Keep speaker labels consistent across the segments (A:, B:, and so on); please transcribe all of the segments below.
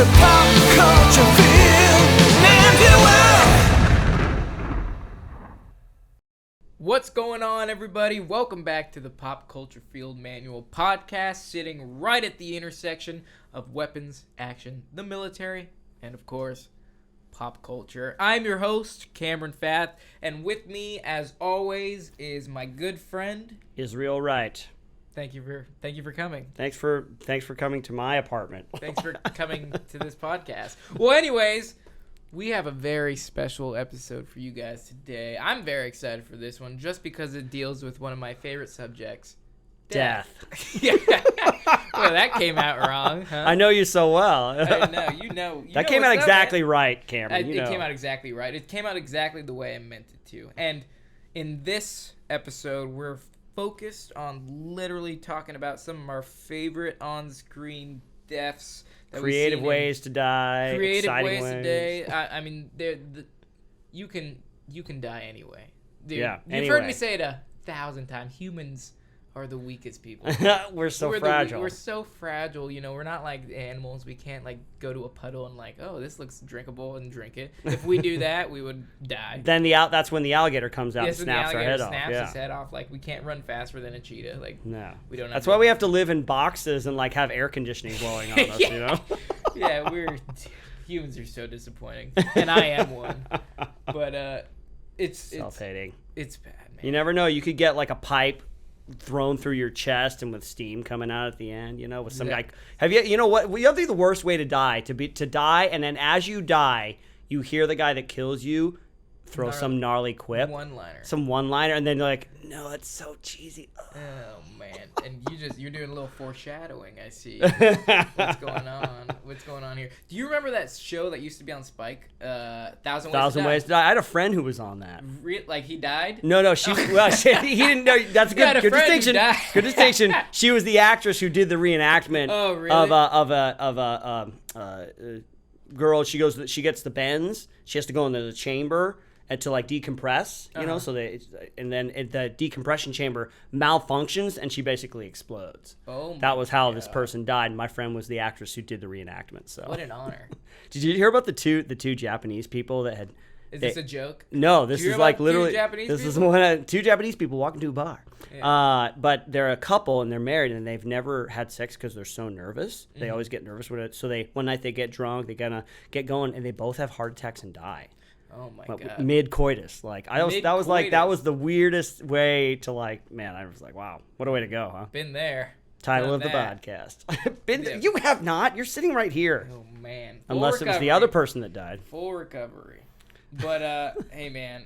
A: a pop culture film manual.
B: What's going on, everybody? Welcome back to the Pop Culture Field Manual podcast, sitting right at the intersection of weapons, action, the military, and of course, pop culture. I'm your host, Cameron Fath, and with me, as always, is my good friend,
C: Izzy, Wright.
B: Thank you for coming.
C: Thanks for coming to my apartment.
B: Thanks for coming to this podcast. Well, anyways, we have a very special episode for you guys today. I'm very excited for this one just because it deals with one of my favorite subjects, death. Yeah. Well, that came out wrong, huh?
C: I know you so well.
B: I know, you know.
C: That came out exactly right, Cameron.
B: It came out exactly right. It came out exactly the way I meant it to. And in this episode, we're focused on literally talking about some of our favorite on-screen deaths.
C: Creative ways to die.
B: Creative
C: exciting
B: ways to die. I mean, you can die anyway. Dude,
C: yeah.
B: You've heard me say it 1,000 times. Humans are the weakest people.
C: We're so fragile.
B: We're so fragile. You know, we're not like animals. We can't like go to a puddle and like, oh, this looks drinkable and drink it. If we do that, we would die.
C: Then that's when the alligator comes out and snaps our head off.
B: Snaps his head off. Like, we can't run faster than a cheetah. Like,
C: no,
B: we don't.
C: That's why we have to live in boxes and like have air conditioning blowing on us.
B: Yeah.
C: You know.
B: Yeah, humans are so disappointing, and I am one. But it's
C: self-hating.
B: It's bad, man.
C: You never know. You could get like a pipe thrown through your chest and with steam coming out at the end, you know, with some guy. You know what? You have to be the worst way to die, to die, and then as you die, you hear the guy that kills you throw some gnarly quip, some one-liner, and then you're like, no, it's so cheesy.
B: Oh man, and you're doing a little foreshadowing. I see. What's going on here? Do you remember that show that used to be on Spike? Thousand Ways to Die.
C: I had a friend who was on that.
B: Like he died?
C: No, he didn't know. That's good. Good distinction. Good distinction. She was the actress who did the reenactment.
B: Oh, really?
C: of a girl. She gets the bends. She has to go into the chamber and to like decompress, you know, and then the decompression chamber malfunctions and she basically explodes.
B: Oh,
C: that was how this person died. My friend was the actress who did the reenactment. So
B: what an honor!
C: Did you hear about the two Japanese people that had?
B: Is this a joke?
C: No, this is like literally.
B: This
C: is two Japanese people walking to a bar. Yeah. But they're a couple and they're married and they've never had sex because they're so nervous. Mm-hmm. They always get nervous with it. So one night they get drunk, they kind of get going, and they both have heart attacks and die.
B: Oh my god!
C: Mid coitus, like that was the weirdest way to like. Man, I was like, wow, what a way to go, huh?
B: Been there.
C: Title of the podcast. You have not. You're sitting right here.
B: Oh man.
C: Unless it was the other person that died.
B: Full recovery. But hey man,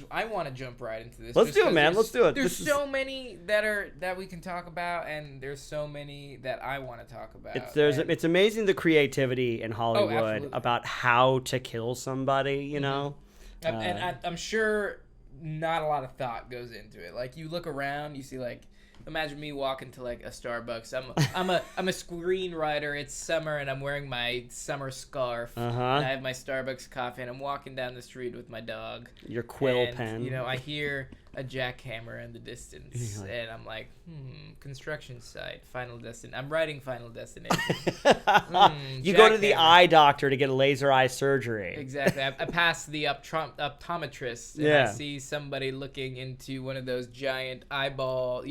B: I want to jump right into this.
C: Let's do it, man. Let's do it.
B: There's so many that we can talk about, and there's so many that I want to talk about.
C: It's amazing the creativity in Hollywood about how to kill somebody. You know,
B: and I'm sure not a lot of thought goes into it. Like, you look around, you see like. Imagine me walking to like a Starbucks. I'm a screenwriter. It's summer and I'm wearing my summer scarf. And I have my Starbucks coffee and I'm walking down the street with my dog.
C: Your quill pen.
B: You know, I hear a jackhammer in the distance and I'm like, construction site, Final Destination. I'm writing Final Destination.
C: You go to the eye doctor to get a laser eye surgery.
B: Exactly. I pass the optometrist and I see somebody looking into one of those giant eyeball,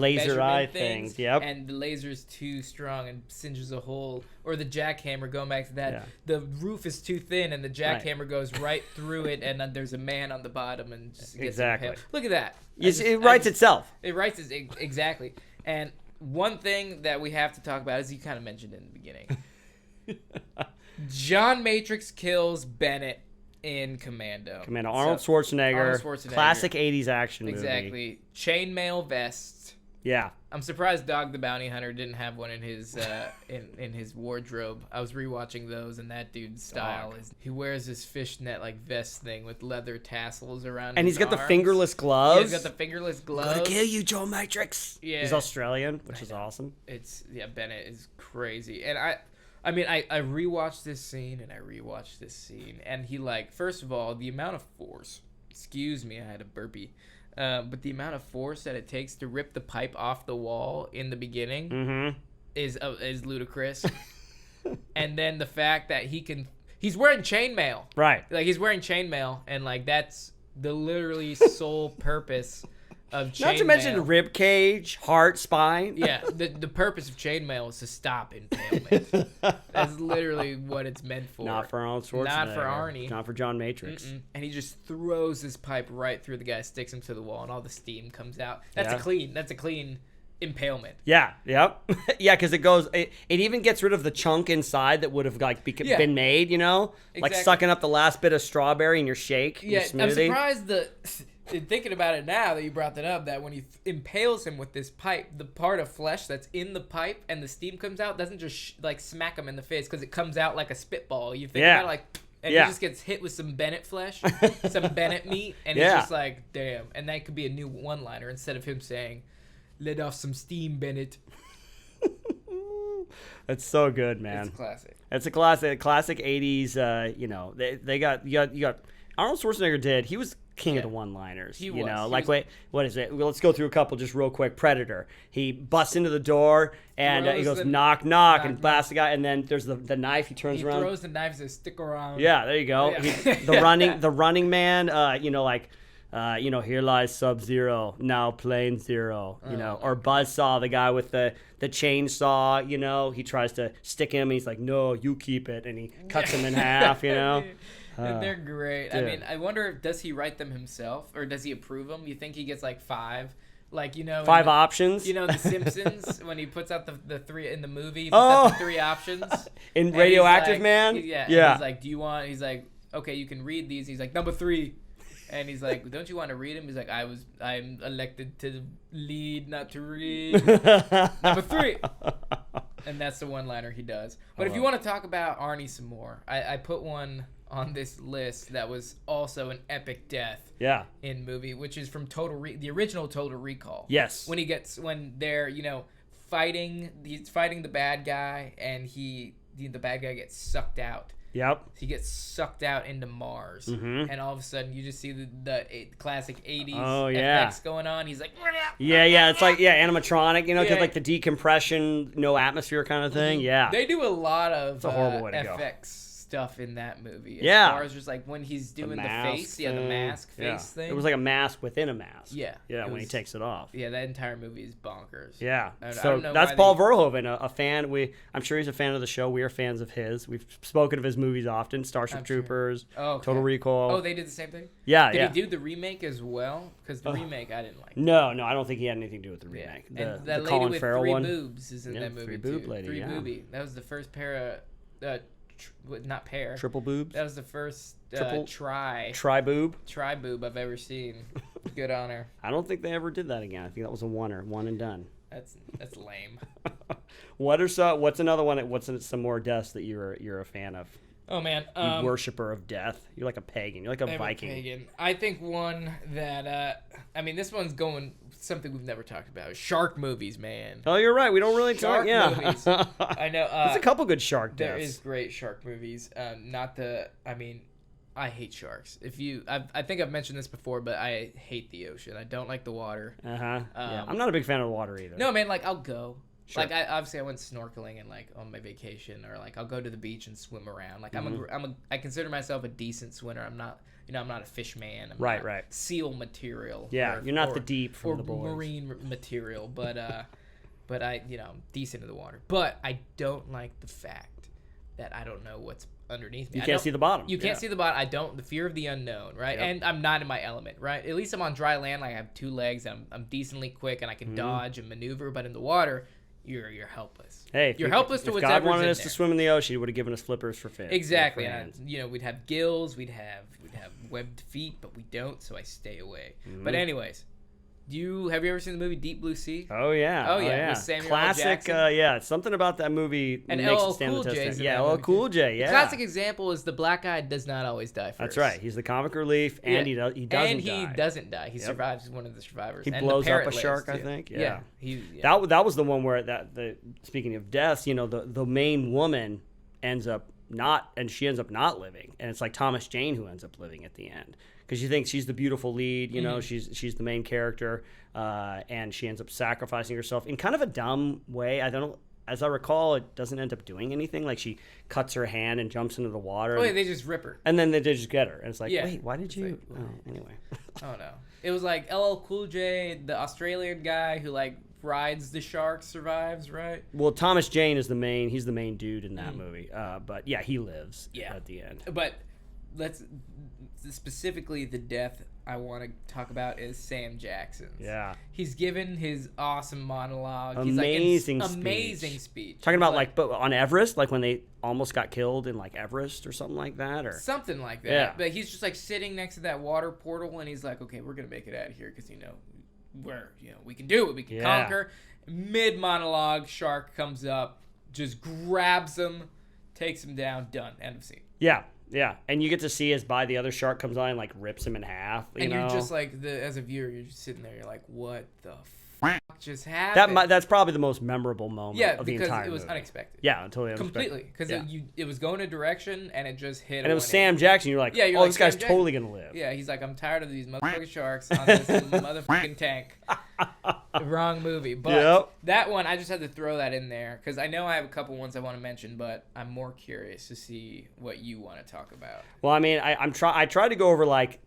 C: laser eye things. Yep.
B: And the laser's too strong and singes a hole. Or the jackhammer, going back to that, the roof is too thin and the jackhammer goes right through it, and then there's a man on the bottom and just gets impaled. Look at that.
C: It writes itself.
B: It writes it exactly. And one thing that we have to talk about, as you kind of mentioned in the beginning, John Matrix kills Bennett in Commando.
C: Arnold Schwarzenegger. Classic 80s action movie.
B: Exactly. Chainmail vests.
C: Yeah.
B: I'm surprised Dog the Bounty Hunter didn't have one in his in his wardrobe. I was rewatching those, and that dude's style is he wears this fishnet like vest thing with leather tassels around.
C: And
B: his
C: he's got
B: arms.
C: the fingerless gloves.
B: Yeah, he's got the fingerless gloves.
C: I'm gonna kill you, Joe Matrix.
B: Yeah.
C: He's Australian, which is awesome.
B: Bennett is crazy, and I rewatched this scene and I rewatched this scene, and he first of all, the amount of force. Excuse me, I had a burpee. But the amount of force that it takes to rip the pipe off the wall in the beginning is ludicrous. And then the fact that he's wearing chainmail.
C: Right.
B: Like, he's wearing chainmail, and, like, that's the literally sole purpose of chainmail.
C: Not to mention rib cage, heart, spine.
B: Yeah, the purpose of chainmail is to stop impalement. That's literally what it's meant for.
C: Not for Arnold Schwarzenegger.
B: Not for Arnie.
C: Not for John Matrix.
B: And he just throws this pipe right through the guy, sticks him to the wall, and all the steam comes out. That's a clean impalement.
C: Yeah, yep. Yeah, because it even gets rid of the chunk inside that would have like been made, you know? Like sucking up the last bit of strawberry in your shake, your smoothie.
B: I'm surprised in thinking about it now that you brought that up, that when he impales him with this pipe, the part of flesh that's in the pipe and the steam comes out doesn't just like smack him in the face, because it comes out like a spitball. You think about it like, and he just gets hit with some Bennett flesh, some Bennett meat, and he's just like, damn. And that could be a new one-liner instead of him saying, "Let off some steam, Bennett."
C: That's so good, man.
B: It's a classic.
C: It's a classic 80s. You know, they got you got Arnold Schwarzenegger he was king of the one-liners.
B: He
C: you
B: was.
C: know, like wait, what is it? Well, let's go through a couple just real quick. Predator. He busts into the door and he goes knock knock and blasts the guy, and then there's the knife. He turns around.
B: He throws the knife and says, "Stick around."
C: Yeah, there you go.
B: Yeah.
C: The running man. You know, like. You know, here lies Sub-Zero, now Plane Zero, you know, or Buzzsaw, the guy with the chainsaw, you know, he tries to stick him, and he's like, "No, you keep it," and he cuts him in half, you know.
B: They're great. Dude. I mean, I wonder, does he write them himself, or does he approve them? You think he gets like 5? Like, you know,
C: 5 options.
B: You know, The Simpsons, when he puts out the 3 in the movie, he puts out the 3 options.
C: In Radioactive Man?
B: Yeah. He's like, "Do you want," he's like, "Okay, you can read these." He's like, "Number 3. And he's like, "Don't you want to read him?" He's like, I'm elected to lead, not to read." Number 3. And that's the one-liner he does. But if you want to talk about Arnie some more, I put one on this list that was also an epic death in movie, which is from the original Total Recall.
C: Yes.
B: When they're, you know, he's fighting the bad guy, and the bad guy gets sucked out.
C: Yep.
B: He gets sucked out into Mars, and all of a sudden you just see the classic 80s effects going on. He's like,
C: yeah, it's like animatronic, you know, like the decompression, no atmosphere kind of thing. Yeah,
B: they do a lot of
C: it's a horrible way to
B: FX stuff in that movie.
C: As
B: far as just like when he's doing the face, the mask face thing.
C: It was like a mask within a mask.
B: Yeah,
C: when he takes it off.
B: Yeah, that entire movie is bonkers.
C: Yeah,
B: so
C: that's Paul Verhoeven, a fan. I'm sure he's a fan of the show. We are fans of his. We've spoken of his movies often. Starship Troopers, Total Recall.
B: Oh, they did the same thing?
C: Yeah,
B: Did he do the remake as well? Because the remake I didn't like.
C: No, I don't think he had anything to do with the remake.
B: And that lady
C: Colin
B: with
C: Farrell
B: 3
C: one.
B: boobs is in that movie too.
C: Lady,
B: 3 boobie. That was the first pair of not pair.
C: Triple boobs.
B: That was the first tri
C: boob
B: I've ever seen. Good on her.
C: I don't think they ever did that again. I think that was a one and done.
B: That's lame.
C: What's another one? What's some more deaths that you're a fan of?
B: Oh man,
C: you worshiper of death. You're like a pagan. You're like a Viking.
B: Pagan. I think one that I mean, this one's going something we've never talked about. Shark movies, man.
C: Oh, you're right. We don't really talk. Yeah,
B: movies. I know.
C: There's a couple good shark deaths.
B: There is great shark movies. I hate sharks. I think I've mentioned this before, but I hate the ocean. I don't like the water.
C: Yeah. I'm not a big fan of the water either.
B: No, man. Like, I'll go.
C: Sure.
B: Like, obviously I went snorkeling and like on my vacation, or like I'll go to the beach and swim around. Like I consider myself a decent swimmer. I'm not a fish man. I'm not seal material.
C: Yeah, you're not the deep from
B: or
C: the boys.
B: Marine material, but I I'm decent in the water. But I don't like the fact that I don't know what's underneath me.
C: You can't see the bottom.
B: You can't see the bottom. The fear of the unknown, right? Yep. And I'm not in my element, right? At least I'm on dry land. Like, I have 2 legs. I'm decently quick and I can dodge and maneuver. But in the water, you're helpless.
C: Hey,
B: you're helpless to whatever's in there.
C: If God wanted us to swim in the ocean, he would have given us flippers for fins.
B: Exactly. And we'd have gills, we'd have webbed feet, but we don't, so I stay away. But anyways, have you ever seen the movie Deep Blue Sea?
C: Oh yeah.
B: With Samuel
C: Classic.
B: L. Jackson.
C: Something about that movie
B: and
C: makes
B: LL
C: it stand the
B: Cool
C: test.
B: J's
C: Yeah, LL Cool J. Yeah.
B: The classic example is the black guy does not always die first.
C: That's right. He's the comic relief, and he doesn't die.
B: And he doesn't die. He survives. He's one of the survivors.
C: He
B: and
C: blows up a
B: lives,
C: shark,
B: too.
C: I think.
B: Yeah.
C: That was the one where speaking of deaths, the main woman ends up not living, and it's like Thomas Jane who ends up living at the end, because she thinks she's the beautiful lead, she's the main character, and she ends up sacrificing herself in kind of a dumb way. I don't as I recall, it doesn't end up doing anything. Like she cuts her hand and jumps into the water.
B: Oh, yeah, they just rip her.
C: And then they just get her. And it's like,
B: Yeah.
C: wait, why did you?
B: like,
C: oh, anyway.
B: Oh no. It was like LL Cool J, the Australian guy who like rides the shark, survives, right?
C: Well, Thomas Jane is he's the main dude in that movie. But yeah, he lives
B: Yeah.
C: at the end.
B: But let's specifically the death I want to talk about is Sam Jackson's.
C: Yeah.
B: He's given his awesome monologue.
C: Amazing
B: He's
C: speech.
B: Amazing speech.
C: Talking about like but on Everest, like when they almost got killed in like Everest or something like that, or
B: something like that.
C: Yeah.
B: But he's just like sitting next to that water portal, and he's like, "Okay, we're gonna make it out of here because we can do it. We can conquer." Mid monologue, shark comes up, just grabs him, takes him down. Done. End of scene.
C: Yeah. Yeah, and you get to see as the other shark comes on and like rips him in half.
B: You're just like as a viewer, you're just sitting there. You're like, "What the fuck just happened?"
C: That's probably the most memorable moment of the entire movie.
B: because it was unexpected.
C: Yeah, totally unexpected.
B: Completely, because it was going a direction and it just hit.
C: And it was Sam Jackson. You're like,
B: you're
C: oh,
B: like,
C: this guy's
B: Sam Jackson.
C: totally gonna live.
B: Yeah, he's like, I'm tired of these motherfucking sharks on this motherfucking tank. Wrong movie, but that one I just had to throw that in there because I know I have a couple ones I want to mention, but I'm more curious to see what you want to talk about.
C: Well, I mean, I tried to go over like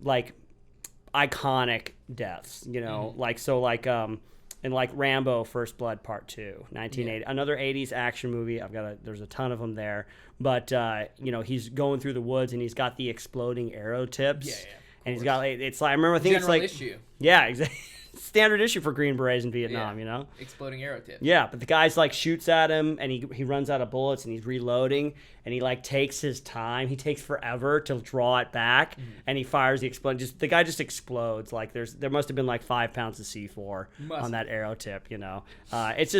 C: iconic deaths, you know, in like Rambo First Blood Part 2, 1980, another 80s action movie. There's a ton of them there, but you know, he's going through the woods and he's got the exploding arrow tips.
B: Yeah.
C: And he's got it's like I remember I think
B: General
C: it's like
B: issue.
C: Yeah, exactly. Standard issue for Green Berets in Vietnam, you know?
B: Exploding arrow tips.
C: Yeah, but the guy's like shoots at him and he runs out of bullets and he's reloading and he like takes his time. He takes forever to draw it back and he fires the explosion. The guy just explodes. Like there must have been like 5 pounds of C4 on that arrow tip, you know? It's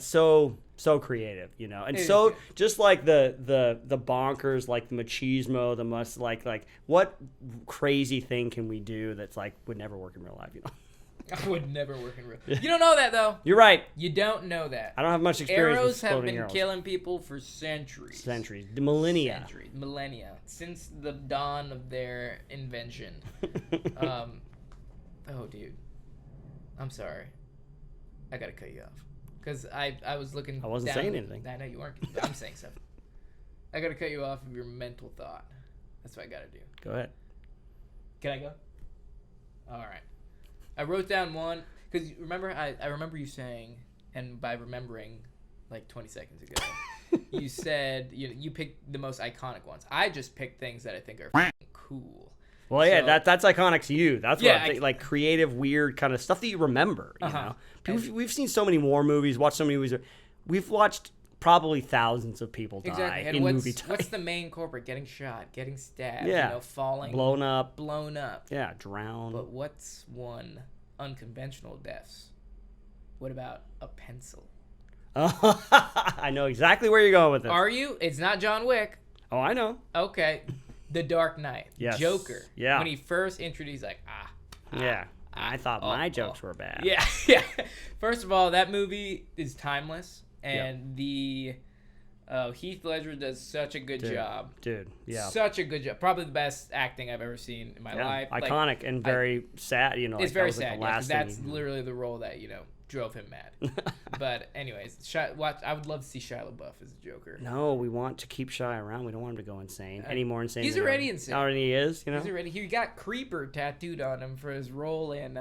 C: so creative, you know? And so just like the bonkers, like the machismo, like what crazy thing can we do that's like would never work in real life, you know?
B: I would never work in real. You don't know that though.
C: You're right.
B: You don't know that.
C: I don't have much experience
B: Arrows
C: with exploding
B: have been
C: arrows.
B: killing people for centuries.
C: Millennia.
B: Since the dawn of their invention. Oh, dude. I'm sorry. I gotta cut you off because I was looking.
C: I wasn't saying anything.
B: I know you weren't. I'm saying stuff. I gotta cut you off of your mental thought. That's what I gotta do.
C: Go ahead.
B: Can I go? All right. I wrote down one because remember I remember you saying, and by remembering, like 20 seconds ago, you said you picked the most iconic ones. I just picked things that I think are cool.
C: Well, yeah, that's iconic to you. That's what I think, like creative, weird kind of stuff that you remember. You know, we've seen so many war movies, watched so many movies. We've watched probably thousands of people die
B: and
C: in movie time.
B: What's the main culprit? Getting shot, getting stabbed, falling,
C: blown up.
B: Yeah,
C: drowned.
B: But what's one unconventional deaths? What about a pencil?
C: I know exactly where you're going with this.
B: Are you? It's not John Wick.
C: Oh, I know.
B: Okay. The Dark Knight.
C: Yes.
B: Joker.
C: Yeah.
B: When he first introduced, like,
C: I thought my jokes were bad.
B: Yeah. First of all, that movie is timeless, and the Heath Ledger does such a good job.
C: Dude, yeah.
B: Such a good job. Probably the best acting I've ever seen in my life.
C: Iconic and very sad, you know.
B: It's very sad,
C: because
B: that's literally the role that, drove him mad. But anyways, I would love to see Shia LaBeouf as a Joker.
C: No, we want to keep Shia around. We don't want him to go insane. Any more insane.
B: He's already insane.
C: Already is, you know?
B: He got Creeper tattooed on him for his role in,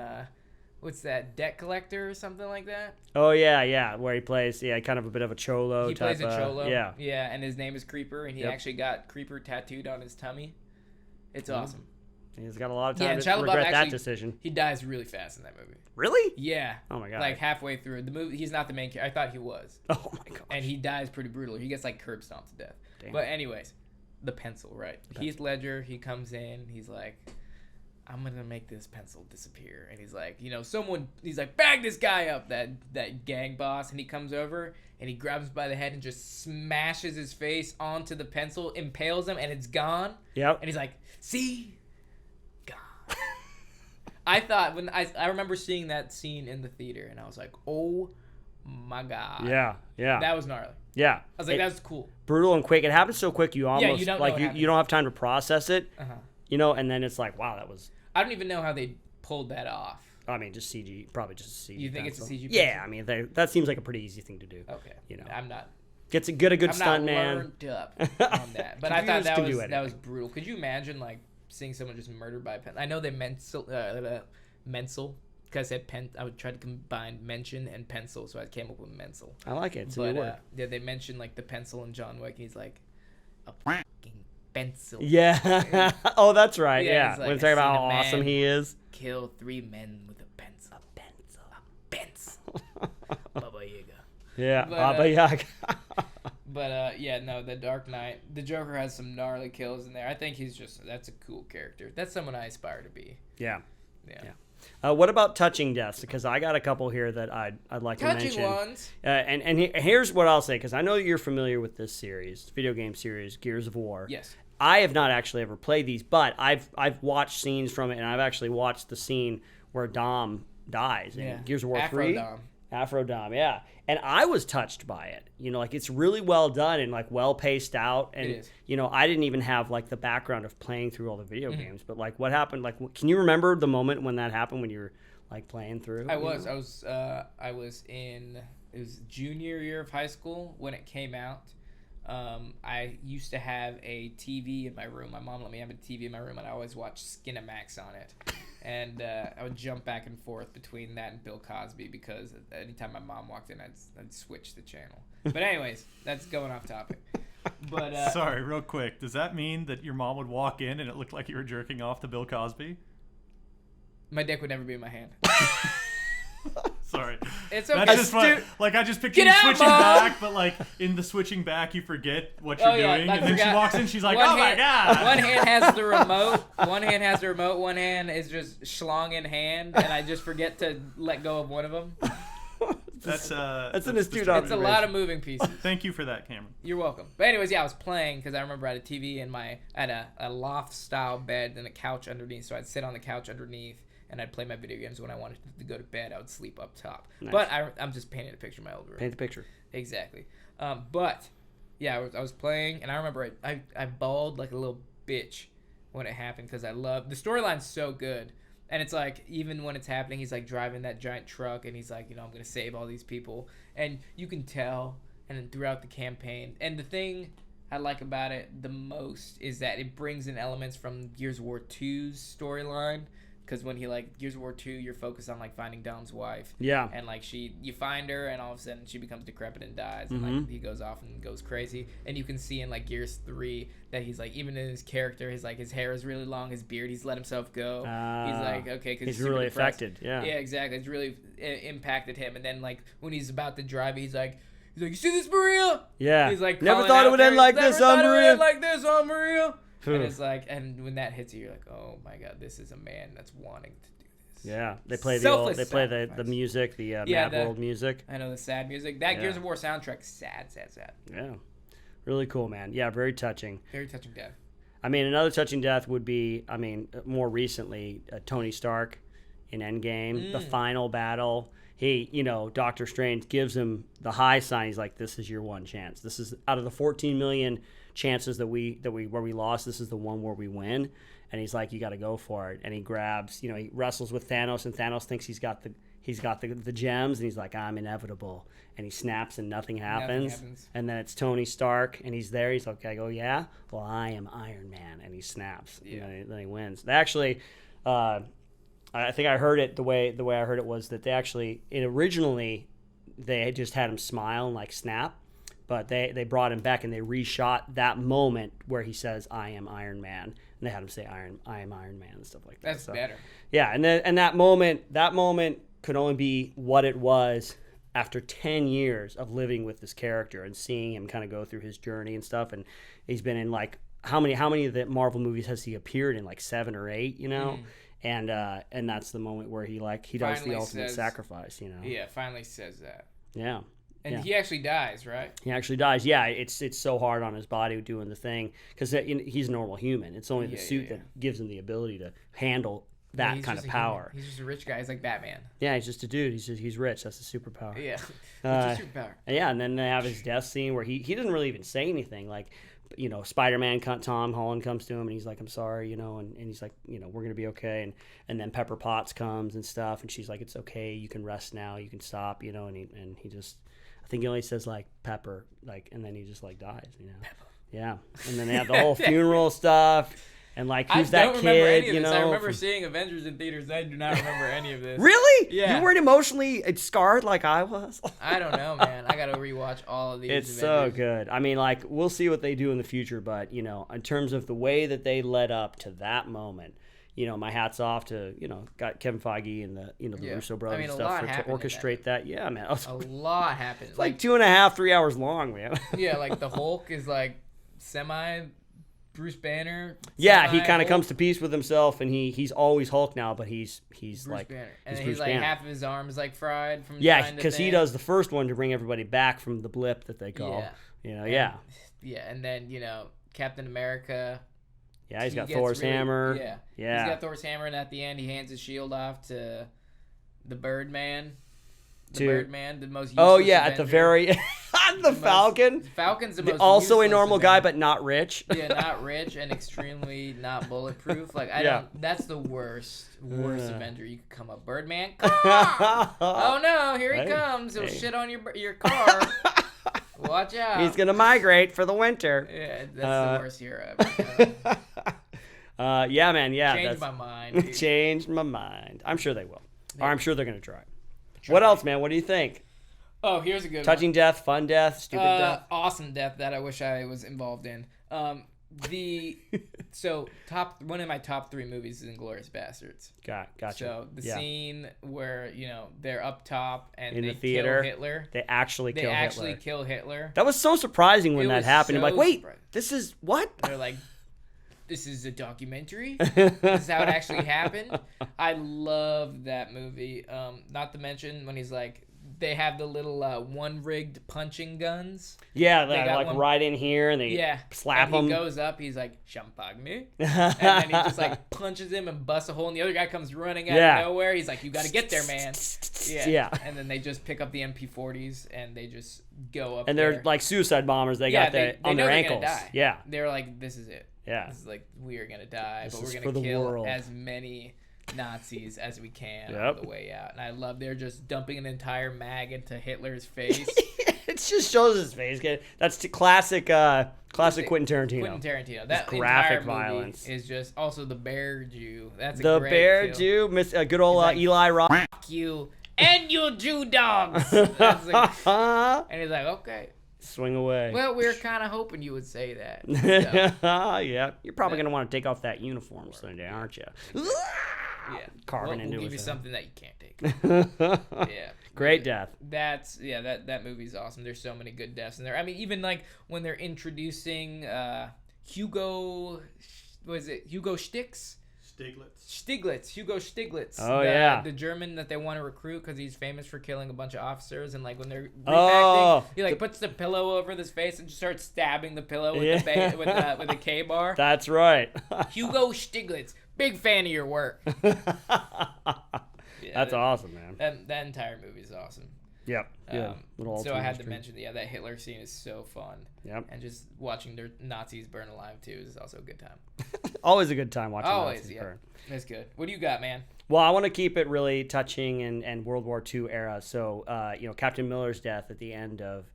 B: what's that, Debt Collector or something like that?
C: Oh, yeah, where he plays, kind of a bit of a cholo type.
B: He plays a cholo.
C: Yeah.
B: Yeah, and his name is Creeper, and he actually got Creeper tattooed on his tummy. It's awesome.
C: He's got a lot of time to
B: Shia LaBeouf
C: regret that decision.
B: He dies really fast in that movie.
C: Really?
B: Yeah.
C: Oh my god.
B: Like halfway through the movie, he's not the main character. I thought he was.
C: Oh my god.
B: And he dies pretty brutally. He gets like curb stomped to death.
C: Damn.
B: But anyways, the pencil, right? Heath Ledger, he comes in. He's like, I'm gonna make this pencil disappear. And he's like, he's like, bag this guy up, that gang boss. And he comes over and he grabs him by the head and just smashes his face onto the pencil, impales him, and it's gone.
C: Yep.
B: And he's like, see. I thought I remember seeing that scene in the theater and I was like, oh my god.
C: Yeah.
B: That was gnarly.
C: Yeah.
B: I was like, that's cool.
C: Brutal and quick. It happens so quick you almost
B: you don't
C: like
B: know
C: you don't have time to process it.
B: Uh-huh.
C: You know, and then it's like, wow, that was.
B: I don't even know how they pulled that off.
C: I mean, just CG, probably just a CG.
B: You think
C: pencil.
B: it's a CG?
C: Yeah,
B: pencil?
C: I mean, that seems like a pretty easy thing to do.
B: Okay.
C: You know,
B: I'm not.
C: Gets a good
B: I'm
C: stunt
B: not
C: man.
B: learned up on that, but I thought
C: Computers
B: that
C: can
B: was
C: do
B: brutal. Could you imagine like seeing someone just murdered by a pen? I know they mensel because I said pen. I would try to combine mention and pencil, so I came up with mensel.
C: I like it. It's a
B: But
C: new word.
B: yeah, they mentioned like the pencil in John Wick, and he's like a fucking pencil.
C: Yeah. Oh, that's right.
B: Yeah,
C: Yeah.
B: he's like,
C: When talking about
B: "I
C: how
B: seen a
C: awesome
B: man
C: he is.
B: Kill 3 men with a pencil. A pencil. A pencil. Baba Yaga.
C: Yeah.
B: But,
C: Baba Yaga.
B: But yeah, no, the Dark Knight. The Joker has some gnarly kills in there. I think that's a cool character. That's someone I aspire to be.
C: Yeah.
B: Yeah.
C: What about touching deaths? Because I got a couple here that I'd like to mention.
B: Touching ones.
C: And here's what I'll say, because I know you're familiar with this series, video game series, Gears of War.
B: Yes.
C: I have not actually ever played these, but I've watched scenes from it, and I've actually watched the scene where Dom dies in Gears of War 3. Afro Dom, yeah. And I was touched by it. You know, like it's really well done and like well paced out. And
B: It is.
C: you know, I didn't even have like the background of playing through all the video games, but like what happened? Like, can you remember the moment when that happened when you were like playing through?
B: I was in, it was junior year of high school when it came out. I used to have a TV in my room. My mom let me have a TV in my room, and I always watched Skinamax on it. And I would jump back and forth between that and Bill Cosby because anytime my mom walked in, I'd switch the channel. But anyways, that's going off topic. But
D: sorry, real quick. Does that mean that your mom would walk in and it looked like you were jerking off to Bill Cosby?
B: my dick would never be in my hand.
D: Sorry.
B: It's okay.
D: That's just what, like, I just picture
B: Get
D: you
B: out,
D: switching
B: Mom!
D: back, but like in the switching back, you forget what you're doing,
B: I
D: and then she
B: forgot.
D: walks in, she's like,
B: One
D: "Oh my
B: hand-
D: god!"
B: One hand has the remote. One hand has the remote. One hand is just schlong in hand, and I just forget to let go of one of them.
D: That's
C: an astute
B: It's a lot of moving pieces.
D: Thank you for that, Cameron.
B: You're welcome. But anyways, yeah, I was playing because I remember I had a TV in I had a loft style bed and a couch underneath, so I'd sit on the couch underneath and I'd play my video games. When I wanted to go to bed, I would sleep up top.
C: Nice.
B: But I'm just painting a picture of my old room.
C: Paint the picture.
B: Exactly. But yeah, I was playing, and I remember I bawled like a little bitch when it happened because I love the storyline's so good. And it's like, even when it's happening, he's like driving that giant truck, and he's like, I'm going to save all these people. And you can tell, and then throughout the campaign. And the thing I like about it the most is that it brings in elements from Gears of War 2's storyline. Because when Gears of War 2, you're focused on, like, finding Dom's wife.
C: Yeah.
B: And, like, you find her, and all of a sudden she becomes decrepit and dies. And, like, he goes off and goes crazy. And you can see in, like, Gears 3 that he's, like, even in his character, his hair is really long, his beard, he's let himself go. He's like, okay, because
C: he's really affected. Yeah.
B: Yeah, exactly. It's really impacted him. And then, like, when he's about to drive, he's like, you see this, Maria?
C: Yeah.
B: He's like,
C: never
B: calling
C: thought it
B: out
C: would
B: there,
C: end like
B: "Never
C: this,
B: thought it would
C: Maria.
B: end like this, Maria. And it's like, and when that hits you, you're like, oh my god, this is a man that's wanting to do this.
C: Yeah, they play
B: Selfless
C: the
B: sacrifice.
C: music, the
B: Yeah,
C: Mad World music.
B: I know the sad music. That Gears of War soundtrack, sad.
C: Yeah, really cool, man. Yeah, very touching.
B: Very touching death.
C: I mean, another touching death would be, more recently, Tony Stark in Endgame, the final battle. He, Doctor Strange gives him the high sign. He's like, "This is your one chance. This is out of the 14 million chances where we lost. This is the one where we win." And he's like, "You got to go for it." And he grabs, he wrestles with Thanos, and Thanos thinks he's got the gems, and he's like, "I'm inevitable." And he snaps, and nothing happens. And then it's Tony Stark, and he's there. He's like, "I go, yeah. Well, I am Iron Man," and he snaps.
B: Yeah.
C: And then he wins. Actually, I think I heard it the way I heard it was that originally they just had him smile and like snap, but they brought him back and they reshot that moment where he says, "I am Iron Man," and they had him say I am Iron Man and stuff like that.
B: That's better.
C: Yeah, and that moment could only be what it was after 10 years of living with this character and seeing him kind of go through his journey and stuff. And he's been in like how many of the Marvel movies has he appeared in? Like 7 or 8, And that's the moment where he does the ultimate sacrifice,
B: Yeah, finally says that.
C: Yeah.
B: And he actually dies, right?
C: He actually dies. Yeah, it's so hard on his body doing the thing because he's a normal human. It's only the suit that gives him the ability to handle that
B: he's
C: kind
B: just
C: of
B: a human.
C: power.
B: He's just a rich guy. He's like Batman.
C: Yeah, he's just a dude. He's rich. That's a superpower.
B: Yeah. It's a superpower.
C: Yeah, and then they have his death scene where he doesn't really even say anything. Like, Spider-Man, Tom Holland comes to him and he's like, I'm sorry, and he's like, we're going to be okay. And then Pepper Potts comes and stuff. And she's like, it's okay. You can rest now. You can stop, and he just, I think he only says like Pepper, like, and then he just like dies,
B: Pepper.
C: Yeah. And then they have the whole funeral stuff. And like, who's
B: I
C: that
B: don't remember
C: kid,
B: any of this. I remember seeing Avengers in theaters. I do not remember any of this.
C: Really?
B: Yeah.
C: You weren't emotionally scarred like I was?
B: I don't know, man. I got to rewatch all of these
C: It's
B: Avengers.
C: so good. I mean, like, we'll see what they do in the future, but, in terms of the way that they led up to that moment, my hat's off to, got Kevin Feige and the Russo brothers and
B: a
C: stuff
B: lot
C: to
B: happened in
C: orchestrate that. Yeah, man.
B: A lot happened.
C: It's like 2.5, 3 hours long, man.
B: Yeah, like the Hulk is like semi Bruce Banner.
C: Yeah, he kind of comes to peace with himself, and he's always Hulk now, but he's
B: Bruce
C: like
B: Banner. And
C: he's
B: he's
C: Bruce
B: like
C: Banner.
B: half of his arm is like fried from
C: Yeah,
B: trying to
C: because he
B: thing.
C: does the first one to bring everybody back from the blip that they call.
B: Yeah. Yeah, and then Captain America.
C: Yeah, he's got
B: gets
C: Thor's hammer.
B: Yeah. He's got Thor's hammer, and at the end he hands his shield off to the Birdman. Birdman, the most useless
C: Avenger. At the very the Falcon.
B: Falcon's the most
C: also a
B: useless
C: normal guy,
B: Avenger.
C: but not rich.
B: Yeah, not rich and extremely not bulletproof. Like that's the worst Avenger you could come up. Birdman. Oh no, here he comes. He'll shit on your car. Watch out.
C: He's gonna migrate for the winter.
B: Yeah, that's the worst hero ever.
C: Yeah, man. Yeah,
B: Changed my mind. Dude.
C: Changed my mind. I'm sure they will. Or I'm sure they're gonna try. What else, man? What do you think?
B: Oh, here's a good
C: Touching death, fun death, stupid death.
B: Awesome death that I wish I was involved in. One of my top 3 movies is Inglourious Bastards.
C: Gotcha.
B: So the scene where they're up top and
C: in
B: they
C: the theater,
B: kill Hitler.
C: they actually
B: kill Hitler.
C: That was so surprising when
B: It
C: that
B: was
C: happened. I'm
B: so
C: like, wait,
B: surprising.
C: this is what?
B: They're like, this is a documentary. This is how it actually happened. I love that movie. Not to mention when he's like, they have the little one-rigged punching guns.
C: Yeah,
B: They
C: they're
B: got
C: like
B: one-
C: right in here and they slap
B: and
C: him.
B: he goes up, he's like, champagne. And then he just like punches him and busts a hole, and the other guy comes running out of nowhere. He's like, you got to get there, man. Yeah. And then they just pick up the MP40s and they just go up
C: and
B: there.
C: they're like suicide bombers. They got that
B: they
C: on
B: know
C: their
B: they're
C: ankles.
B: Gonna die.
C: Yeah.
B: They're like, this is it.
C: Yeah.
B: This is like, we are going to die,
C: This
B: but we're
C: is
B: going
C: for
B: to
C: the
B: kill
C: world.
B: as many Nazis as we can on the way out. And I love they're just dumping an entire mag into Hitler's face.
C: It just shows his face. That's classic Quentin Tarantino.
B: Quentin Tarantino. That
C: graphic
B: entire movie
C: violence
B: is just also the Bear Jew. That's
C: the
B: a great
C: Bear
B: kill.
C: Jew, good old
B: like,
C: Eli Roth.
B: Fuck you and you Jew dogs. That's like, and he's like, okay.
C: Swing away.
B: Well, we were kind of hoping you would say that. So,
C: yeah, you're probably gonna want to take off that uniform someday, aren't you?
B: yeah,
C: Carving into
B: we'll give you
C: his
B: something that you can't take. Yeah,
C: great death.
B: That movie's awesome. There's so many good deaths in there. I mean, even like when they're introducing Hugo, was it Hugo Stix? Hugo Stiglitz. The German that they want to recruit because he's famous for killing a bunch of officers. And like when they're reenacting, he like puts the pillow over his face and just starts stabbing the pillow with the K bar.
C: That's right.
B: Hugo Stiglitz, big fan of your work.
C: That's awesome, man.
B: That entire movie is awesome.
C: Yep.
B: So I had to mention that Hitler scene is so fun.
C: Yep.
B: And just watching their Nazis burn alive too is also a good time.
C: Always a good time watching Nazis burn.
B: That's good. What do you got, man?
C: Well, I want to keep it really touching and World War II era. So, Captain Miller's death at the end of,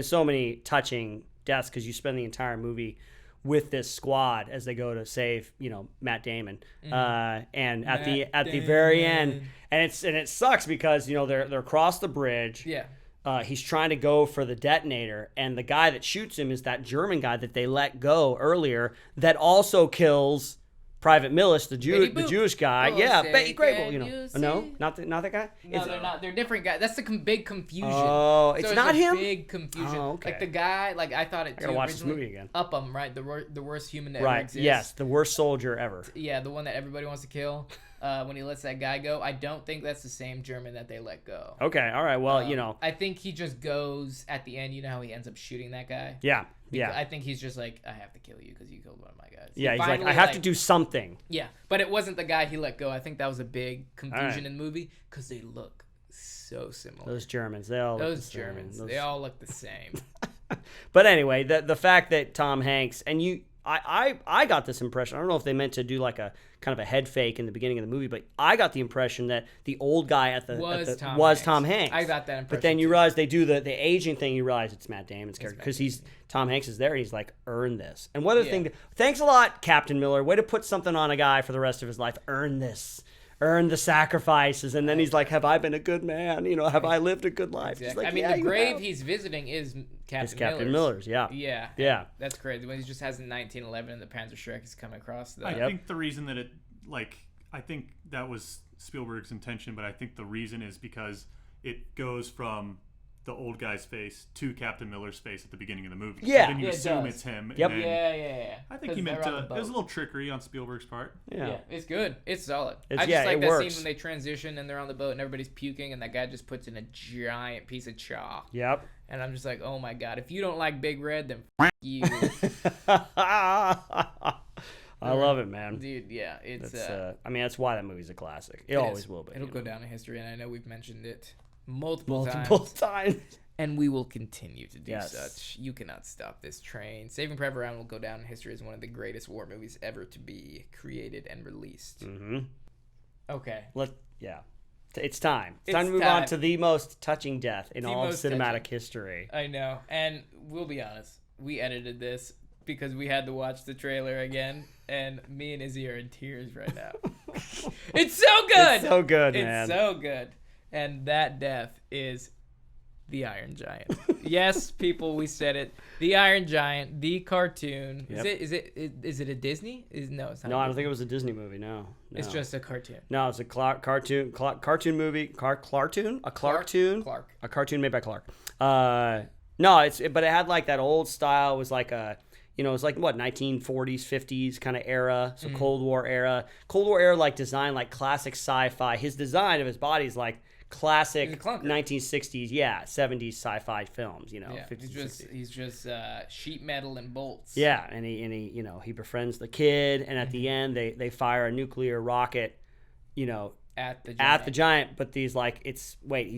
C: so many touching deaths because you spend the entire movie with this squad as they go to save, Matt Damon. And at the very end, and it sucks because they're across the bridge.
B: Yeah.
C: He's trying to go for the detonator, and the guy that shoots him is that German guy that they let go earlier that also kills Private Millis, the Jewish guy. Betty Grable, No, not that guy.
B: No, they're not. They're different guys. That's the big confusion.
C: Oh, it's not him.
B: Big confusion.
C: Oh, okay.
B: Like the guy, like I thought it.
C: I gotta watch this movie again.
B: Upham, right? The worst human that ever
C: Right.
B: exists.
C: Yes, the worst soldier ever.
B: Yeah, the one that everybody wants to kill. when he lets that guy go. I don't think that's the same German that they let go.
C: Okay, all right. Well,
B: I think he just goes at the end. You know how he ends up shooting that guy?
C: Yeah.
B: I think he's just like, I have to kill you because you killed one of my guys.
C: Yeah, he's like, I have to do something.
B: Yeah, but it wasn't the guy he let go. I think that was a big confusion in the movie because they look so similar.
C: Those Germans, they all
B: Those Germans, they all look the same.
C: But anyway, the fact that Tom Hanks and I got this impression. I don't know if they meant to do like a kind of a head fake in the beginning of the movie, but I got the impression that the old guy was Tom Hanks.
B: I got that impression.
C: But then you realize they do the aging thing. You realize it's Matt Damon's character because Tom Hanks is there. And he's like, earn this. And what other thing? Thanks a lot, Captain Miller. Way to put something on a guy for the rest of his life. Earn this. Earn the sacrifices. And then he's like, have I been a good man? Have I lived a good life?
B: Exactly.
C: Like,
B: the grave he's visiting is Captain
C: Miller's. Yeah.
B: Yeah. That's crazy. When he just has in 1911 and the Panzerschreck is coming across.
D: I think the reason that I think that was Spielberg's intention, but I think the reason is because it goes from the old guy's face to Captain Miller's face at the beginning of the movie.
C: Yeah.
D: So then you assume it's him.
C: Yep.
D: And
B: Yeah.
D: I think he meant to. It was a little trickery on Spielberg's part.
B: Yeah. It's good. It's solid.
C: It
B: that
C: works.
B: scene when they transition and they're on the boat and everybody's puking and that guy just puts in a giant piece of chalk.
C: Yep.
B: And I'm just like, oh my God, if you don't like Big Red, then f*** you.
C: I love it, man.
B: Dude, yeah. It's
C: that's why that movie's a classic. It always will be.
B: It'll go down in history, and I know we've mentioned it multiple
C: times.
B: And we will continue to do such. You cannot stop this train. Saving Private Ryan will go down in history as one of the greatest war movies ever to be created and released.
C: Mm-hmm.
B: Okay.
C: It's time. It's time to move on to the most touching death in all of cinematic history.
B: I know. And we'll be honest. We edited this because we had to watch the trailer again, and me and Izzy are in tears right now. It's so good!
C: It's so good, man.
B: It's so good. And that death is the Iron Giant. Yes, people, we said it. The Iron Giant, the cartoon.
C: Yep.
B: Is it a Disney? No, it's not.
C: No, I don't think it was a Disney movie. No.
B: It's just a cartoon.
C: No, it's a cartoon movie. A cartoon made by Clark. No, but it had like that old style. It was like a, it was like what, 1940s, 50s kind of era. So Cold War era, like design, like classic sci-fi. His design of his body is like classic 1960s, 70s sci-fi films, 50s,
B: he's just sheet metal and bolts.
C: Yeah, and he befriends the kid, and at the end they fire a nuclear rocket, at the giant, but he's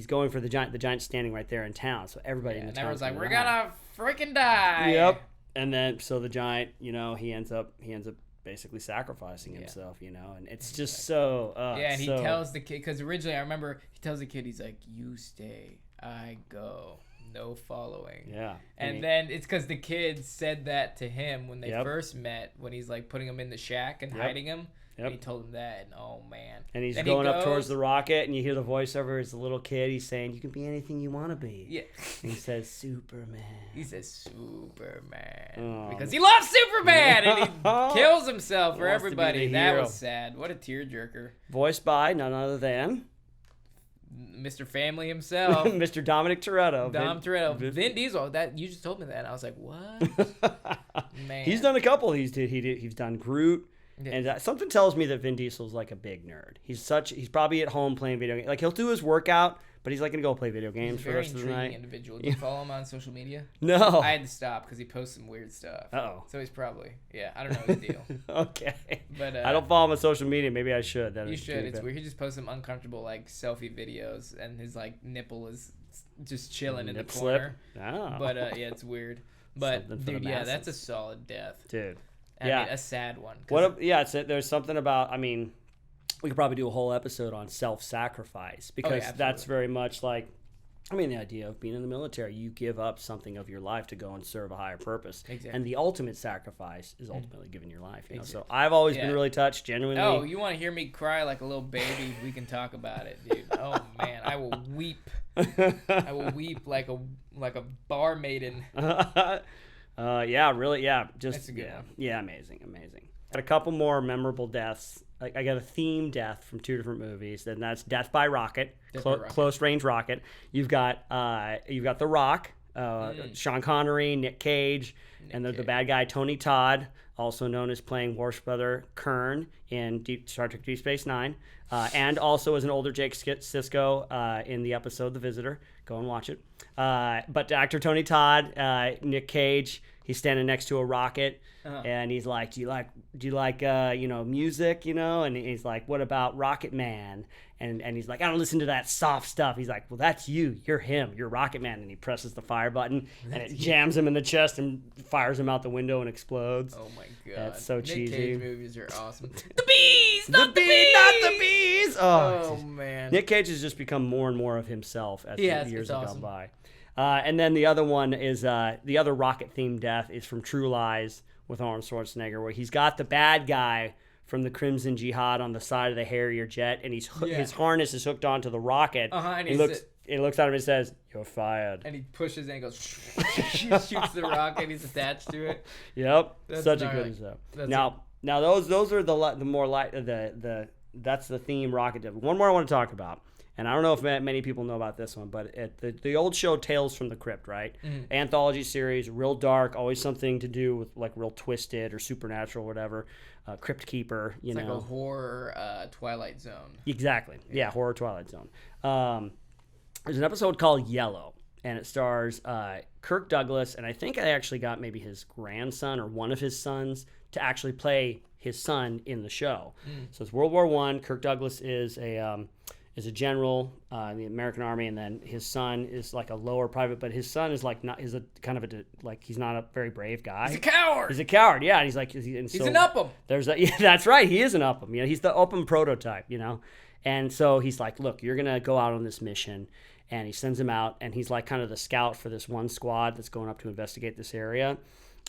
C: going for the giant. The giant's standing right there in town, so everybody in the town's
B: like, we're gonna freaking die.
C: Yep. And then so the giant, he ends up basically sacrificing himself, and it's just so
B: and he tells the kid, because originally I remember he tells the kid, he's like, you stay, I go, no following. And then it's because the kid said that to him when they first met, when he's like putting him in the shack and hiding him. And he told him that, and oh man.
C: And he's going up towards the rocket, and you hear the voiceover. It's a little kid. He's saying, you can be anything you want to be.
B: Yeah.
C: And he says, Superman.
B: Because he loves Superman, and he kills himself for everybody. That was sad. What a tearjerker.
C: Voiced by none other than
B: Mr. Family himself.
C: Mr. Dominic Toretto.
B: Vin Diesel. That you just told me that, and I was like, what? Man.
C: He's done a couple. He's done Groot. Yeah. And something tells me that Vin Diesel's like a big nerd. He's probably at home playing video games. Like, he'll do his workout, but he's like going to go play video games for the rest of the night.
B: He's a very intriguing individual. Do you follow him on social media?
C: No.
B: I had to stop because he posts some weird stuff.
C: Uh-oh.
B: So he's probably, I don't know his deal.
C: Okay.
B: But
C: I don't follow him on social media. Maybe I should.
B: You should. It's weird. He just posts some uncomfortable, like, selfie videos, and his, like, nipple is just chilling in the corner.
C: Oh.
B: But, it's weird. But, dude, that's a solid death.
C: Dude.
B: I mean, a sad one.
C: There's something about, we could probably do a whole episode on self-sacrifice, because that's very much like, the idea of being in the military. You give up something of your life to go and serve a higher purpose.
B: Exactly.
C: And the ultimate sacrifice is ultimately giving your life. So I've always been really touched, genuinely.
B: Oh, you want to hear me cry like a little baby? We can talk about it, dude. Oh, man. I will weep. I will weep like a bar maiden.
C: Really, just
B: that's a good one.
C: Yeah, amazing. Got a couple more memorable deaths. I got a theme death from two different movies, and that's Death by Rocket, close range rocket. You've got The Rock, Sean Connery, Nick Cage, and the bad guy Tony Todd also known as playing Worf's brother Kern in Star Trek Deep Space Nine, and also as an older Jake Sisko in the episode The Visitor. Go and watch it. But actor Tony Todd, Nick Cage, he's standing next to a rocket, and he's like, "Do you like music, And he's like, "What about Rocket Man?" And he's like, "I don't listen to that soft stuff." He's like, "Well, that's you. You're him. You're Rocket Man." And he presses the fire button, and it jams him in the chest and fires him out the window and explodes.
B: Oh my god,
C: that's so cheesy.
B: Nick Cage movies are awesome. The bees, not the bees.
C: Oh
B: man,
C: Nick Cage has just become more and more of himself as the years have
B: awesome.
C: gone by. And then the other one is the other rocket-themed death is from True Lies with Arnold Schwarzenegger, where he's got the bad guy from the Crimson Jihad on the side of the Harrier jet, and his harness is hooked onto the rocket.
B: And
C: he looks at him and says, "You're fired."
B: And he pushes and goes, shoots the rocket. He's attached to it.
C: Yep,
B: That's
C: such a
B: gnarly.
C: good stuff. Now those are the more like that's the theme rocket death. One more I want to talk about. And I don't know if many people know about this one, but the old show Tales from the Crypt, right? Mm-hmm. Anthology series, real dark, always something to do with like real twisted or supernatural, whatever. Crypt Keeper,
B: it's like a horror Twilight Zone.
C: Exactly. Yeah, horror Twilight Zone. There's an episode called Yellow, and it stars Kirk Douglas, and I think I actually got maybe his grandson or one of his sons to actually play his son in the show. So it's World War I. Kirk Douglas is a general in the American Army, and then his son is like a lower private, but his son is like he's not a very brave guy.
B: He's a coward.
C: He's a coward, yeah. And he's like he's
B: an Upham.
C: That's right. He is an Upham. He's the Upham prototype. And so he's like, look, you're gonna go out on this mission, and he sends him out, and he's like kind of the scout for this one squad that's going up to investigate this area.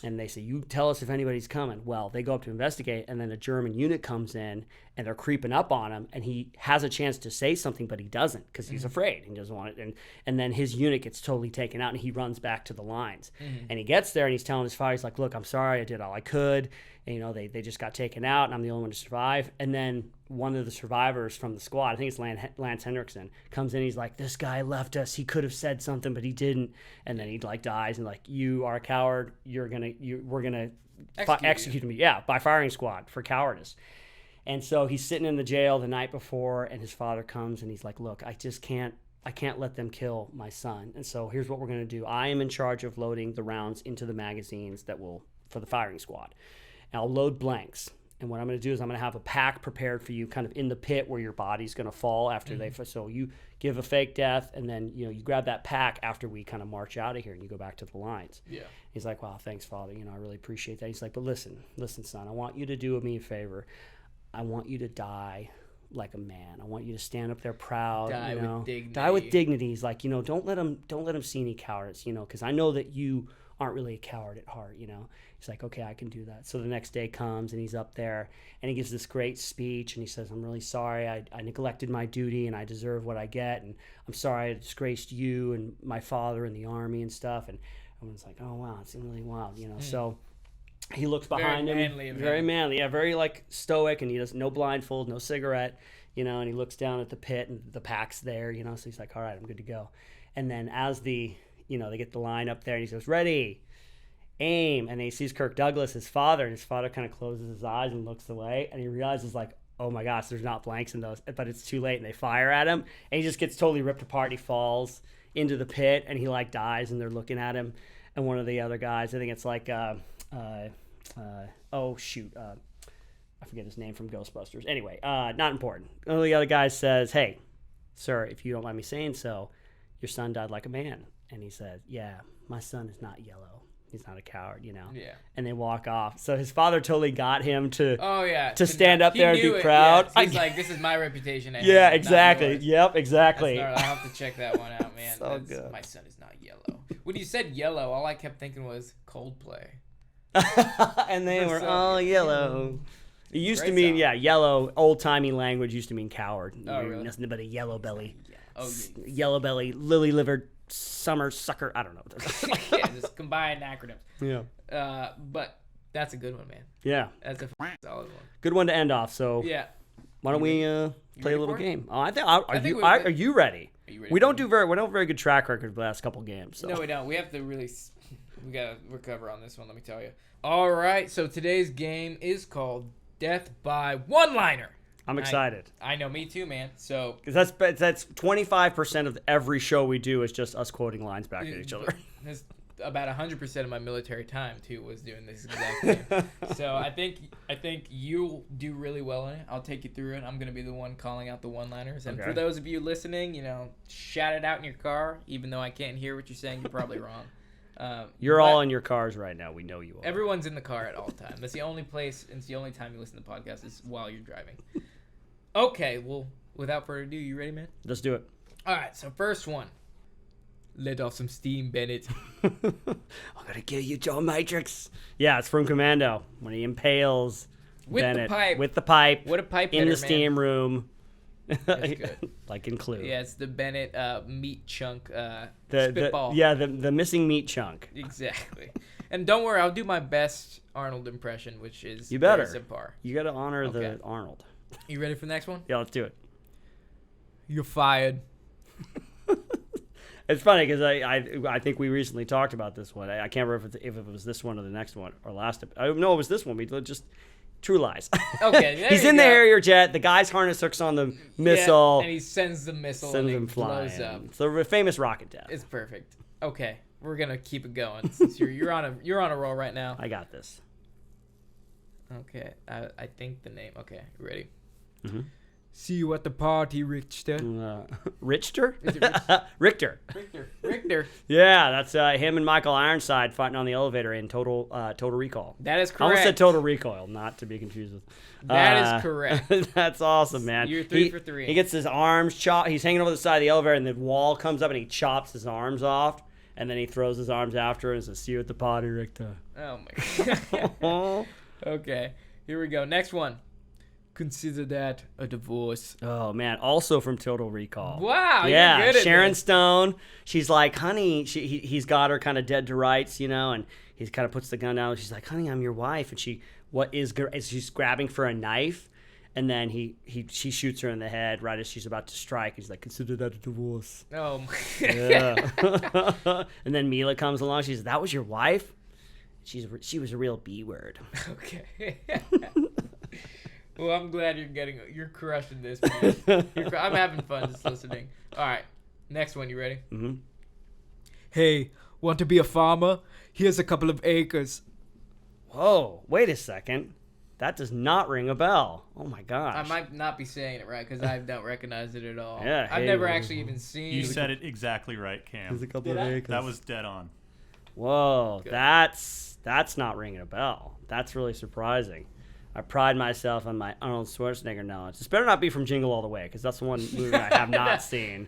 C: And they say, you tell us if anybody's coming. Well, they go up to investigate, and then a German unit comes in, and they're creeping up on him, and he has a chance to say something, but he doesn't because he's afraid. He doesn't want it. And then his unit gets totally taken out, and he runs back to the lines. And he gets there, and he's telling his father, he's like, look, I'm sorry, I did all I could. And, they just got taken out, and I'm the only one to survive. And then one of the survivors from the squad, I think it's Lance Henriksen, comes in. He's like, this guy left us. He could have said something, but he didn't. And then he dies, and you are a coward. We're gonna execute me. Yeah, by firing squad for cowardice. And so he's sitting in the jail the night before, and his father comes, and he's like, look, I can't let them kill my son. And so here's what we're gonna do. I am in charge of loading the rounds into the magazines for the firing squad. And I'll load blanks. And what I'm going to do is I'm going to have a pack prepared for you kind of in the pit where your body's going to fall after so you give a fake death, and then, you grab that pack after we kind of march out of here, and you go back to the lines. Yeah. He's like, wow, thanks, Father. I really appreciate that. He's like, but listen, son, I want you to do me a favor. I want you to die like a man. I want you to stand up there proud.
B: Die with dignity.
C: Die with dignity. He's like, don't let him see any cowardice, because I know that you aren't really a coward at heart, He's like, okay, I can do that. So the next day comes, and he's up there, and he gives this great speech, and he says, I'm really sorry. I neglected my duty, and I deserve what I get, and I'm sorry I disgraced you and my father and the army and stuff. And everyone's like, oh, wow, it's really wild, So he looks behind him. Very manly. Yeah, very stoic, and he does no blindfold, no cigarette, and he looks down at the pit, and the pack's there, so he's like, all right, I'm good to go. And then as they get the line up there, and he goes, ready, aim, and he sees Kirk Douglas, his father, and his father kind of closes his eyes and looks away, and he realizes oh my gosh, there's not blanks in those, but it's too late, and they fire at him, and he just gets totally ripped apart. He falls into the pit, and he dies, and they're looking at him, and one of the other guys, I think it's I forget his name from Ghostbusters. Anyway, not important. One of the other guys says, hey, sir, if you don't mind me saying so, your son died like a man. And he said, yeah, my son is not yellow. He's not a coward, Yeah. And they walk off. So his father totally got him to stand up there and be proud.
B: Yeah. He's like, this is my reputation.
C: Yeah, exactly. Yep, exactly.
B: I'll have to check that one out, man.
C: So good.
B: My son is not yellow. When you said yellow, all I kept thinking was Coldplay.
C: And they were all yellow. It used to mean, yellow, old-timey language used to mean coward.
B: Oh, really?
C: Nothing but a yellow belly.
B: Oh,
C: yellow belly, lily-livered, summer sucker. I don't know.
B: Yeah, just combined acronyms.
C: Yeah.
B: But that's a good one, man.
C: Yeah.
B: That's a solid one.
C: Good one to end off. So
B: yeah.
C: Why don't we play a little game? Oh, are you ready?
B: Are you ready?
C: We don't have a very good track record for the last couple games. So.
B: No, we don't. We have to really We gotta recover on this one, let me tell you. All right, so today's game is called Death by One-Liner.
C: I'm excited.
B: I know, me too, man. So
C: Because that's 25% of every show we do is just us quoting lines back at each other.
B: That's about 100% of my military time too was doing this exact thing. So I think you'll do really well in it. I'll take you through it. I'm gonna be the one calling out the one-liners. And for those of you listening, shout it out in your car. Even though I can't hear what you're saying, you're probably wrong.
C: You're all in your cars right now. We know you are.
B: Everyone's in the car at all time. That's the only place, and it's the only time you listen to podcasts is while you're driving. Okay, well, without further ado, you ready, man?
C: Let's do it.
B: All right, so first one. Let off some steam, Bennett.
C: I'm gonna kill you, Joe Matrix. Yeah, it's from Commando when he impales
B: With
C: Bennett
B: the pipe.
C: with the pipe.
B: What a pipe
C: in
B: hitter,
C: the steam room.
B: That's good.
C: Like in Clue.
B: Yeah, it's the Bennett meat chunk
C: the
B: spitball.
C: the missing meat chunk.
B: Exactly. And don't worry, I'll do my best Arnold impression, which is
C: You better.
B: very subpar.
C: You gotta honor
B: Okay.
C: the Arnold.
B: You ready for the next one?
C: Yeah, let's do it.
B: You're fired.
C: It's funny because I think we recently talked about this one. I can't remember if it was this one or the next one or last. No, it was this one. We just True Lies.
B: Okay, there
C: He's
B: you
C: in the
B: go.
C: Harrier jet. The guy's harness hooks on the missile.
B: Yeah, and he sends the missile
C: Sends
B: and
C: him
B: it
C: flying.
B: blows up.
C: It's the famous rocket death.
B: It's perfect. Okay, we're gonna keep it going since you're on a roll right now.
C: I got this.
B: Okay, I think the name. Okay, you ready?
C: Mhm.
B: See you at the party, Richter.
C: Richter?
B: Is it
C: Richter.
B: Richter.
C: Yeah, that's him and Michael Ironside fighting on the elevator in Total Recall.
B: That is
C: I
B: correct.
C: almost said Total Recoil, not to be confused with.
B: That is correct.
C: That's awesome, man.
B: You're 3 for 3.
C: He gets his arms chopped. He's hanging over the side of the elevator, and the wall comes up, and he chops his arms off, and then he throws his arms after and says, "See you at the party, Richter."
B: Oh my god. Okay, here we go. Next one. Consider that a divorce.
C: Oh man, also from Total Recall.
B: Wow,
C: yeah,
B: you're good at
C: Sharon
B: this.
C: Stone. She's like, honey, he's got her kind of dead to rights, and he kind of puts the gun down. And she's like, honey, I'm your wife, and she's grabbing for a knife, and then she shoots her in the head right as she's about to strike. He's like, consider that a divorce.
B: Oh my.
C: Yeah. And then Mila comes along. She's, that was your wife? She was a real B word.
B: Okay. Well, I'm glad you're crushing this, man. I'm having fun just listening. All right, next one. You ready?
C: Mm-hmm.
B: Hey, want to be a farmer? Here's a couple of acres.
C: Whoa, wait a second. That does not ring a bell. Oh my gosh.
B: I might not be saying it right because I don't recognize it at all.
C: Yeah,
B: I've
C: hey,
B: never
C: well,
B: actually even seen.
D: You said it exactly right, Cam.
C: There's a couple
B: Did
C: of
B: I?
C: acres.
D: That was dead on.
C: Whoa,
B: Good.
C: that's not ringing a bell. That's really surprising. I pride myself on my Arnold Schwarzenegger knowledge. This better not be from Jingle All the Way, because that's the one movie I have not seen.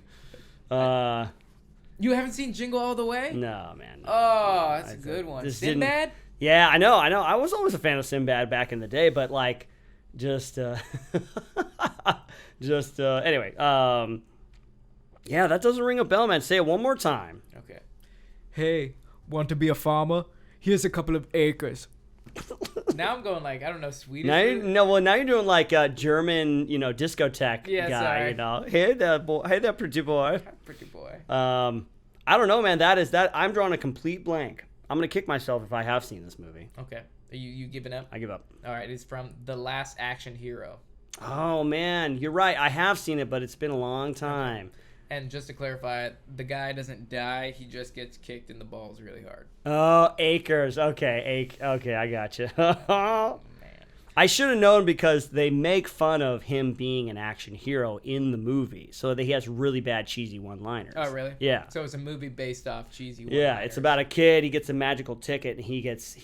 B: You haven't seen Jingle All the Way?
C: No, man. No.
B: Oh, that's a good one.
C: This didn't-
B: Sinbad?
C: Yeah, I know. I was always a fan of Sinbad back in the day, but like, anyway. Yeah, that doesn't ring a bell, man. Say it one more time.
B: Okay. Hey, want to be a farmer? Here's a couple of acres. Now I'm going like, I don't know, Swedish.
C: Now you're doing like a German, discotheque
B: Yeah,
C: guy,
B: sorry.
C: Hey there, boy. Hey there, pretty boy.
B: Pretty boy.
C: I don't know, man. That I'm drawing a complete blank. I'm gonna kick myself if I have seen this movie.
B: Okay. Are you giving up?
C: I give up.
B: All right. It's from The Last Action Hero.
C: Oh man, you're right. I have seen it, but it's been a long time.
B: And just to clarify, the guy doesn't die. He just gets kicked in the balls really hard.
C: Oh, acres. Okay, okay, I got you.
B: Man.
C: I should have known because they make fun of him being an action hero in the movie, so that he has really bad cheesy one-liners.
B: Oh, really?
C: Yeah.
B: So it's a movie based off cheesy.
C: Yeah, it's about a kid. He gets a magical ticket, and he gets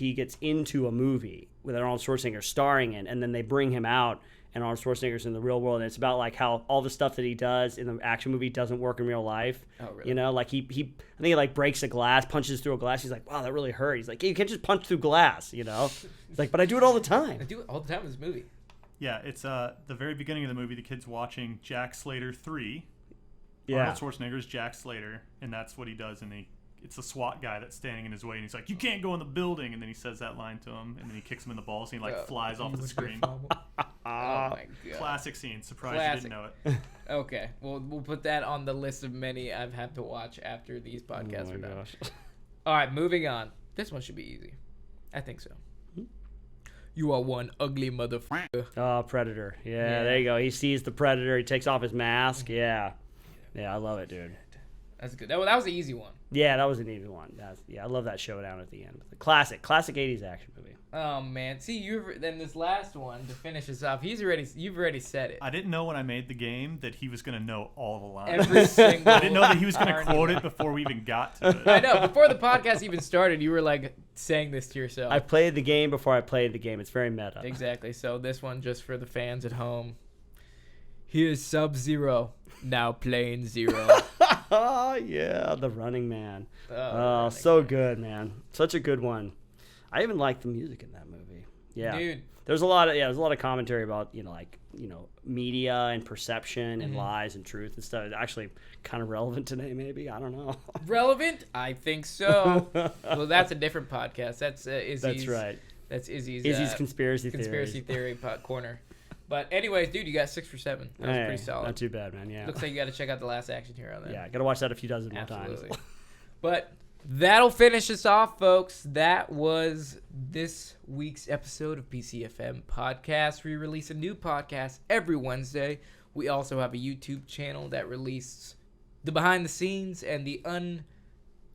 C: into a movie with Arnold Schwarzenegger starring in, and then they bring him out, and Arnold Schwarzenegger's in the real world, and it's about like how all the stuff that he does in the action movie doesn't work in real life.
B: Oh, really?
C: Like I think he like breaks a glass, punches through a glass. He's like, wow, that really hurt. He's like, you can't just punch through glass, He's like, but I do it all the
B: I
C: time.
B: do it all the time in this movie.
D: Yeah, it's the very beginning of the movie. The kid's watching Jack Slater 3.
C: Yeah.
D: Arnold Schwarzenegger's Jack Slater, and that's what he does. And it's a SWAT guy that's standing in his way, and he's like, "You can't go in the building." And then he says that line to him, and then he kicks him in the balls, and he flies off the screen.
B: Oh my god.
D: Classic scene. Surprised you didn't know it.
B: Okay, well, we'll put that on the list of many I've had to watch after these podcasts are done.
C: Gosh.
B: All right, moving on. This one should be easy. I think so. You are one ugly motherfucker.
C: Oh, Predator. Yeah, there you go. He sees the Predator. He takes off his mask. Yeah, I love it, dude.
B: That's good. That was an easy one.
C: Yeah, that was an easy one. I love that showdown at the end. The classic 80s action movie.
B: Oh man, see then this last one to finish this off. You've already said it.
D: I didn't know when I made the game that he was going to know all the lines.
B: Every single.
D: I didn't know that he was going to quote it before we even got to it.
B: I know. Before the podcast even started, you were like saying this to yourself.
C: I played the game before I played the game. It's very meta.
B: Exactly. So this one just for the fans at home. Here's Sub-Zero, now playing Zero.
C: Oh yeah, the Running Man.
B: Running
C: so
B: Man.
C: good, man. Such a good one. I even like the music in that movie. Yeah,
B: dude.
C: There's a lot of commentary about media and perception and lies and truth and stuff. It's actually kind of relevant today, maybe. I don't know.
B: Relevant? I think so. Well, that's a different podcast. That's Izzy's.
C: That's right.
B: That's Izzy's.
C: conspiracy
B: theory corner. But anyways, dude, you got 6 for 7. That was pretty solid.
C: Not too bad, man. Yeah.
B: Looks like you got to check out the last action hero then.
C: Yeah, got to watch that a few dozen more
B: Absolutely.
C: times.
B: But that'll finish us off, folks. That was this week's episode of PCFM Podcast. We release a new podcast every Wednesday. We also have a YouTube channel that releases the behind the scenes and the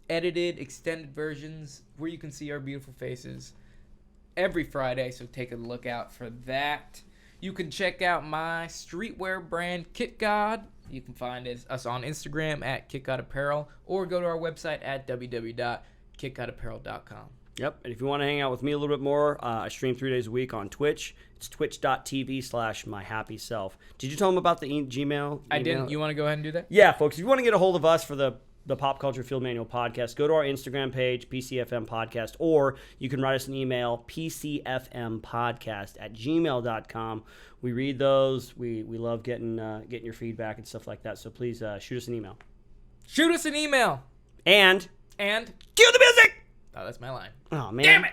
B: unedited extended versions where you can see our beautiful faces every Friday. So take a look out for that. You can check out my streetwear brand, Kit God. You can find us on Instagram at Kit God Apparel or go to our website at www.kitgodapparel.com.
C: Yep, and if you want to hang out with me a little bit more, I stream 3 days a week on Twitch. It's twitch.tv/myhappyself. Did you tell them about the Gmail?
B: I didn't. You want to go ahead and do that?
C: Yeah, folks, if you want to get a hold of us for the Pop Culture Field Manual podcast, go to our Instagram page, PCFM Podcast, or you can write us an email, pcfmpodcast@gmail.com. We read those. We love getting your feedback and stuff like that, so please shoot us an email.
B: Shoot us an email.
C: And
B: cue
C: the music!
B: Oh, that's my line.
C: Oh, man.
B: Damn it!